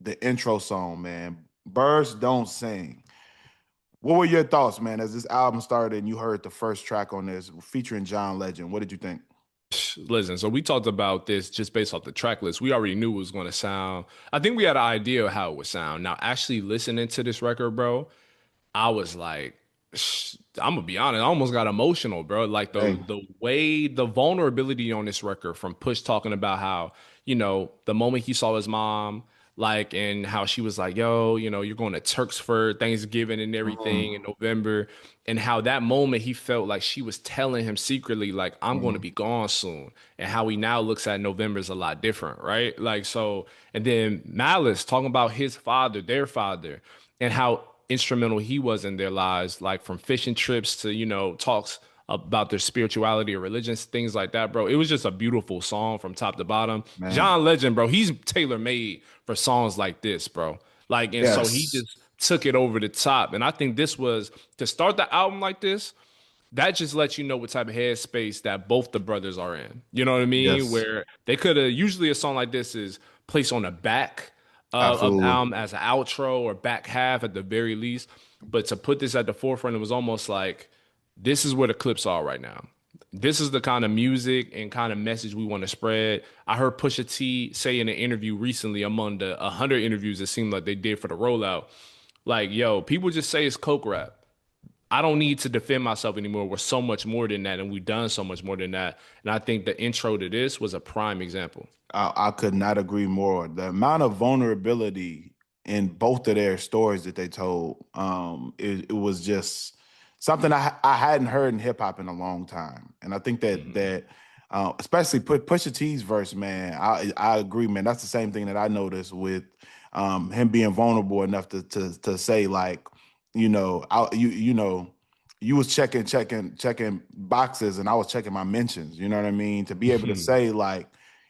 the intro song, man. Birds Don't Sing. What were your thoughts, man, as this album started and you heard the first track on this featuring John Legend? What did you think? Listen, so we talked about this just based off the track list. We already knew it was going to sound. I think we had an idea of how it would sound. Now, actually listening to this record, bro, I was like, I'm gonna be honest, I almost got emotional, bro. Like the Hey, the way the vulnerability on this record from Push talking about how, the moment he saw his mom, like, and how she was like, yo, you're going to Turks for Thanksgiving and everything in mm, November, and how that moment he felt like she was telling him secretly, like, I'm going to mm, be gone soon, and how he now looks at November is a lot different, right? Like, so, and then Malice talking about his father, their father, and how instrumental he was in their lives, like from fishing trips to, talks about their spirituality or religions, things like that, bro. It was just a beautiful song from top to bottom. man. John Legend, bro, he's tailor made for songs like this, bro. Like, and so he Yes. just took it over the top. And I think this was to start the album like this. That just lets you know what type of headspace that both the brothers are in. You know what I mean? Yes. Where they could have usually a song like this is placed on the back of the Absolutely. album as an outro or back half at the very least. But to put this at the forefront, it was almost like this is where the Clipse are right now. This is the kind of music and kind of message we want to spread. I heard Pusha T say in an interview recently, among the 100 interviews it seemed like they did for the rollout, like, yo, people just say it's coke rap. I don't need to defend myself anymore. We're so much more than that, and we've done so much more than that. And I think the intro to this was a prime example. I could not agree more. The amount of vulnerability in both of their stories that they told, it was just something I hadn't heard in hip hop in a long time, and I think Mhm. especially Pusha T's verse, man. I agree, man. That's the same thing that I noticed with him being vulnerable enough to say like, you was checking boxes, and I was checking my mentions. You know what I mean? To be able to say like,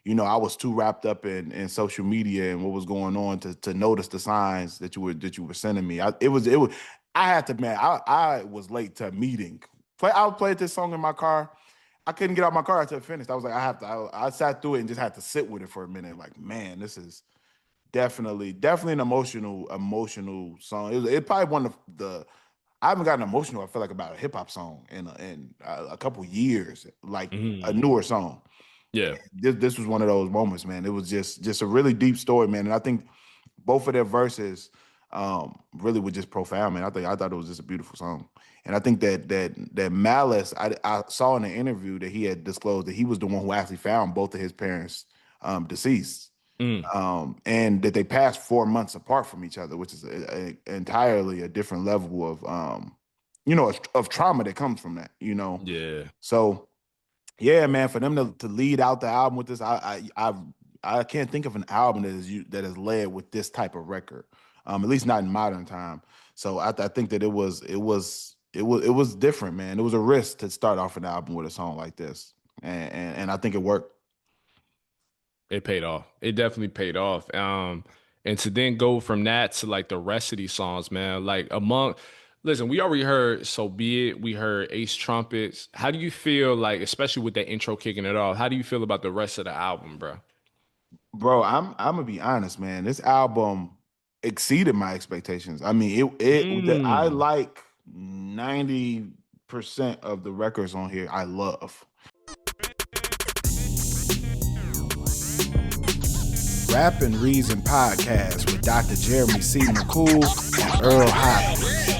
I was too wrapped up in social media and what was going on to notice the signs that you were sending me. It was I had to, man. I was late to a meeting. I played this song in my car. I couldn't get out my car until it finished. I was like, I have to. I sat through it and just had to sit with it for a minute. Like, man, this is definitely an emotional song. It probably one of the. I haven't gotten emotional. I feel like about a hip hop song in a couple years, like a Mhm. newer song. Yeah. This was one of those moments, man. It was just a really deep story, man. And I think both of their verses really were just profound, man. I thought it was just a beautiful song. And I think that Malice, I saw in an interview that he had disclosed that he was the one who actually found both of his parents deceased. Mm. And that they passed 4 months apart from each other, which is entirely a different level of trauma that comes from that. Yeah. So yeah, man, for them to lead out the album with this, I can't think of an album that is led with this type of record, at least not in modern time. So I think that it was different, man. It was a risk to start off an album with a song like this, and I think it worked. It paid off. It definitely paid off. And to then go from that to like the rest of these songs, man. Like listen, we already heard "So Be It." We heard Ace Trumpets. How do you feel like, especially with that intro kicking it off? How do you feel about the rest of the album, bro? Bro, I'm gonna be honest, man. This album exceeded my expectations. I mean, I Mm. like 90% of the records on here. I love. Rap and Reason podcast with Dr. Jeremy C. McCool and Earl Hopkins.